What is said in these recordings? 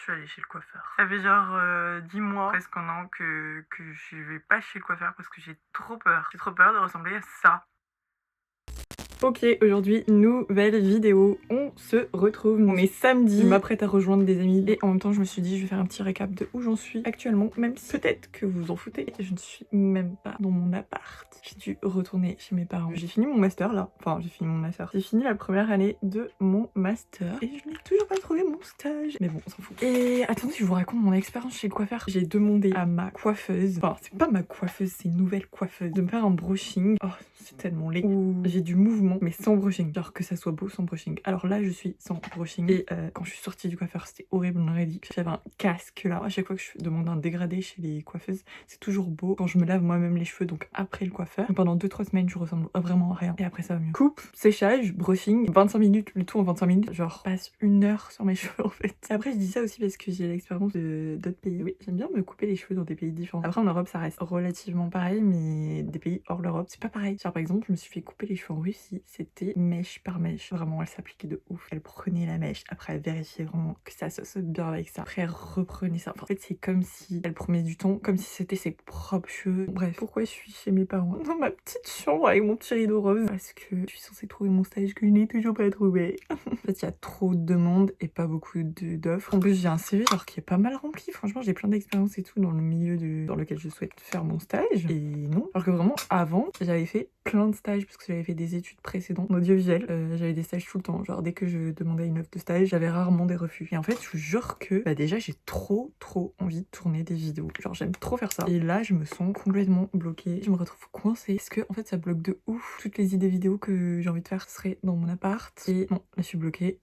suis allée chez le coiffeur. Ça fait genre 10 mois, presque un an que je vais pas chez le coiffeur parce que j'ai trop peur. J'ai trop peur de ressembler à ça. Ok, aujourd'hui, nouvelle vidéo. On se retrouve. On est samedi. Je m'apprête à rejoindre des amis. Et en même temps, je me suis dit, je vais faire un petit récap de où j'en suis actuellement. Même si peut-être que vous en foutez, je ne suis même pas dans mon appart. J'ai dû retourner chez mes parents. J'ai fini mon master là. Enfin, j'ai fini mon master. J'ai fini la première année de mon master. Et je n'ai toujours pas trouvé mon stage. Mais bon, on s'en fout. Et attendez, je vous raconte mon expérience chez le coiffeur. J'ai demandé à ma coiffeuse. Enfin, c'est pas ma coiffeuse, c'est une nouvelle coiffeuse. De me faire un brushing. Oh, c'est tellement laid. Où j'ai du mouvement, mais sans brushing. Genre que ça soit beau sans brushing. Alors là, je suis sans brushing. Et quand je suis sortie du coiffeur, c'était horrible, on aurait dit que j'avais un casque là. À chaque fois que je demande un dégradé chez les coiffeuses, c'est toujours beau. Quand je me lave moi-même les cheveux, donc après le coiffeur, pendant 2-3 semaines, je ressemble vraiment à rien. Et après, ça va mieux. Coupe, séchage, brushing, 25 minutes, le tout en 25 minutes. Genre, passe 1 heure sur mes cheveux en fait. Après, je dis ça aussi parce que j'ai l'expérience d'autres pays. Oui, j'aime bien me couper les cheveux dans des pays différents. Après, en Europe, ça reste relativement pareil, mais des pays hors l'Europe, c'est pas pareil. Genre, par exemple, je me suis fait couper les cheveux en Russie, c'était mèche par mèche. Vraiment, elle s'appliquait de ouf. Elle prenait la mèche, après elle vérifiait vraiment que ça se bien avec ça. Après, elle reprenait ça. Enfin, en fait, c'est comme si elle prenait du temps, comme si c'était ses propres cheveux. Bref, pourquoi je suis chez mes parents dans ma petite chambre avec mon petit rideau rose? Parce que je suis censée trouver mon stage que je n'ai toujours pas trouvé. En fait, il y a trop de demandes et pas beaucoup d'offres. En plus, j'ai un CV genre qui est pas mal rempli. Franchement, j'ai plein d'expérience et tout dans le milieu dans lequel je souhaite faire mon stage. Et non. Alors que vraiment, avant, j'avais fait plein de stages parce que j'avais fait des études précédentes en audiovisuel. J'avais des stages tout le temps. Genre, dès que je demandais une offre de stage, j'avais rarement des refus. Et en fait, je vous jure que déjà, j'ai trop envie de tourner des vidéos. Genre, j'aime trop faire ça. Et là, je me sens complètement bloquée. Je me retrouve coincée parce que en fait, ça bloque de ouf. Toutes les idées vidéos que j'ai envie de faire seraient dans mon appart. Et non, là, je suis bloquée.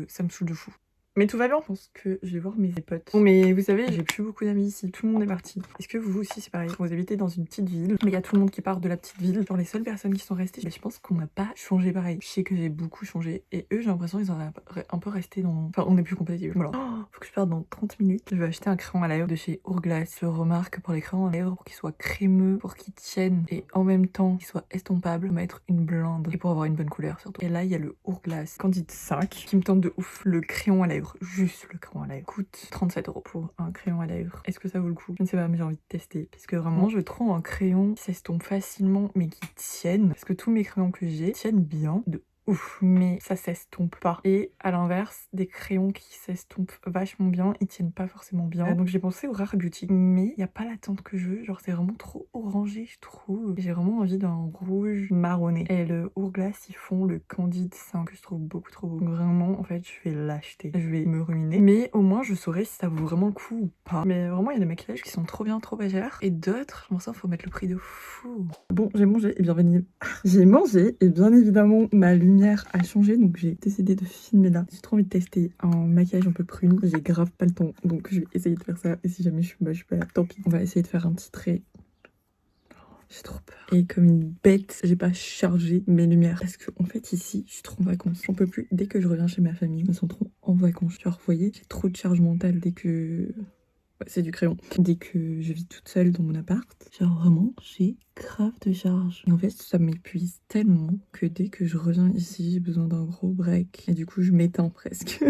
Ça me saoule de fou. Mais tout va bien, je pense que je vais voir mes potes. Bon, mais vous savez, j'ai plus beaucoup d'amis ici, tout le monde est parti. Est-ce que vous aussi c'est pareil? Vous habitez dans une petite ville, mais il y a tout le monde qui part de la petite ville. Genre les seules personnes qui sont restées, je pense qu'on n'a pas changé pareil. Je sais que j'ai beaucoup changé, et eux j'ai l'impression qu'ils auraient un peu resté dans... Enfin, on est plus compatibles. Voilà. Oh, faut que je parte dans 30 minutes. Je vais acheter un crayon à lèvres de chez Hourglass. Je remarque pour les crayons à lèvres, pour qu'ils soient crémeux, pour qu'ils tiennent, et en même temps qu'ils soient estompables, mettre une blinde, et pour avoir une bonne couleur surtout. Et là, il y a le Hourglass Candide 5 qui me tente de ouf. Le crayon à lèvres, juste le crayon à lèvres, coûte 37 € pour un crayon à lèvres. Est-ce que ça vaut le coup? Je ne sais pas, mais j'ai envie de tester. Parce que vraiment, je trouve un crayon qui s'estompe facilement, mais qui tienne. Parce que tous mes crayons que j'ai tiennent bien, de ouf, mais ça s'estompe pas. Et à l'inverse, des crayons qui s'estompent vachement bien, ils tiennent pas forcément bien. Donc j'ai pensé au Rare Beauty, mais il y a pas la teinte que je veux. Genre c'est vraiment trop orangé, je trouve. J'ai vraiment envie d'un rouge marronné. Et le Hourglass, ils font le Candide 5 que je trouve beaucoup trop beau. Donc vraiment, en fait, je vais l'acheter. Je vais me ruiner. Mais au moins, je saurai si ça vaut vraiment le coup ou pas. Mais vraiment, il y a des maquillages qui sont trop bien, trop pas chers. Et d'autres, je pense qu'il faut mettre le prix de fou. Bon, j'ai mangé, et bienvenue. J'ai mangé, et bien évidemment, ma lumière a changé, donc j'ai décidé de filmer là. J'ai trop envie de tester un maquillage un peu prune. J'ai grave pas le temps, donc je vais essayer de faire ça. Et si jamais je suis moche, bah tant pis. On va essayer de faire un petit trait. J'ai trop peur. Et comme une bête, j'ai pas chargé mes lumières. Parce que en fait ici, je suis trop en vacances. J'en peux plus. Dès que je reviens chez ma famille, je me sens trop en vacances. Genre, vous voyez, j'ai trop de charge mentale dès que... Ouais, c'est du crayon. Dès que je vis toute seule dans mon appart, genre vraiment, j'ai grave de charge. Et en fait, ça m'épuise tellement que dès que je reviens ici, j'ai besoin d'un gros break. Et du coup, je m'éteins presque.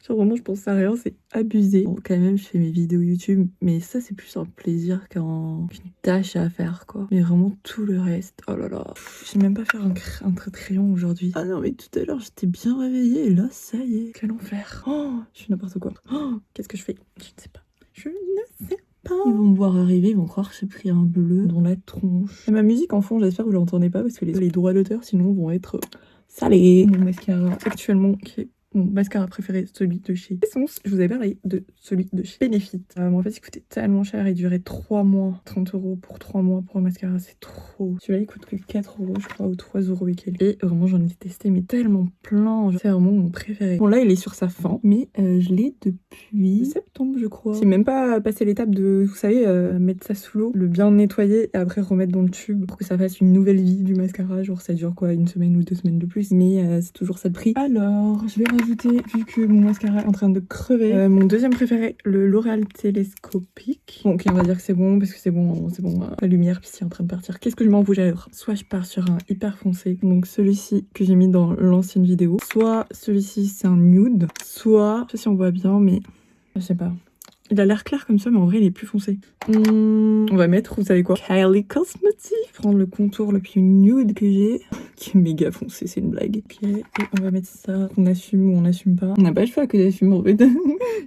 Genre vraiment, je pense à rien, c'est abusé. Bon, quand même, je fais mes vidéos YouTube, mais ça, c'est plus un plaisir qu'une tâche à faire, quoi. Mais vraiment, tout le reste, oh là là. J'ai même pas fait un trait de crayon aujourd'hui. Ah non, mais tout à l'heure, j'étais bien réveillée, et là, ça y est. Quel enfer. Oh, je fais n'importe quoi. Oh, qu'est-ce que je fais? Je ne sais pas. Je ne sais pas. Ils vont me voir arriver, ils vont croire que j'ai pris un bleu dans la tronche. Et ma musique en fond, j'espère que vous l'entendez pas parce que les droits d'auteur sinon vont être salés. Mon mascara actuellement qui est mon mascara préféré, celui de chez Essence. Je vous avais parlé de celui de chez Benefit. En fait, il coûtait tellement cher, il durait 3 mois. 30 € pour 3 mois pour un mascara, c'est trop. Celui-là, il coûte que 4 € je crois, ou 3 € et quelques. Et vraiment, j'en ai testé, mais tellement plein. C'est vraiment mon préféré. Bon, là, il est sur sa fin, mais je l'ai depuis septembre, je crois. J'ai même pas passé l'étape de, vous savez, mettre ça sous l'eau, le bien nettoyer et après remettre dans le tube pour que ça fasse une nouvelle vie du mascara. Genre, ça dure quoi, 1 semaine ou 2 semaines de plus. Mais c'est toujours ça de prix. Alors, je vais rajouter, vu que mon mascara est en train de crever, mon deuxième préféré, le L'Oréal télescopique. Bon, ok, on va dire que c'est bon, parce que c'est bon, la lumière puis c'est en train de partir. Qu'est-ce que je mets en rouge à lèvres? Soit je pars sur un hyper foncé, donc celui-ci que j'ai mis dans l'ancienne vidéo, soit celui-ci c'est un nude, soit, je sais pas si on voit bien, mais Je sais pas. Il a l'air clair comme ça, mais en vrai, il est plus foncé. On va mettre, vous savez quoi, Kylie Cosmetics. Prendre le contour le plus nude que j'ai, qui est méga foncé, c'est une blague. Ok, et on va mettre ça. On assume ou on assume pas. On n'a pas le choix que d'assumer en fait.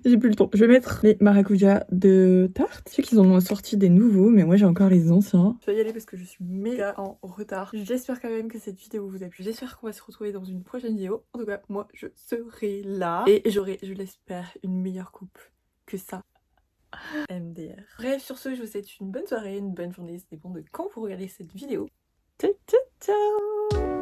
J'ai plus le temps. Je vais mettre les maracuja de Tarte. Je sais qu'ils en ont sorti des nouveaux, mais moi j'ai encore les anciens. Je vais y aller parce que je suis méga en retard. J'espère quand même que cette vidéo vous a plu. J'espère qu'on va se retrouver dans une prochaine vidéo. En tout cas, moi je serai là. Et j'aurai, je l'espère, une meilleure coupe que ça. MDR. Bref, sur ce, je vous souhaite une bonne soirée, une bonne journée. Ça dépend de quand vous regardez cette vidéo. Ciao, ciao, ciao!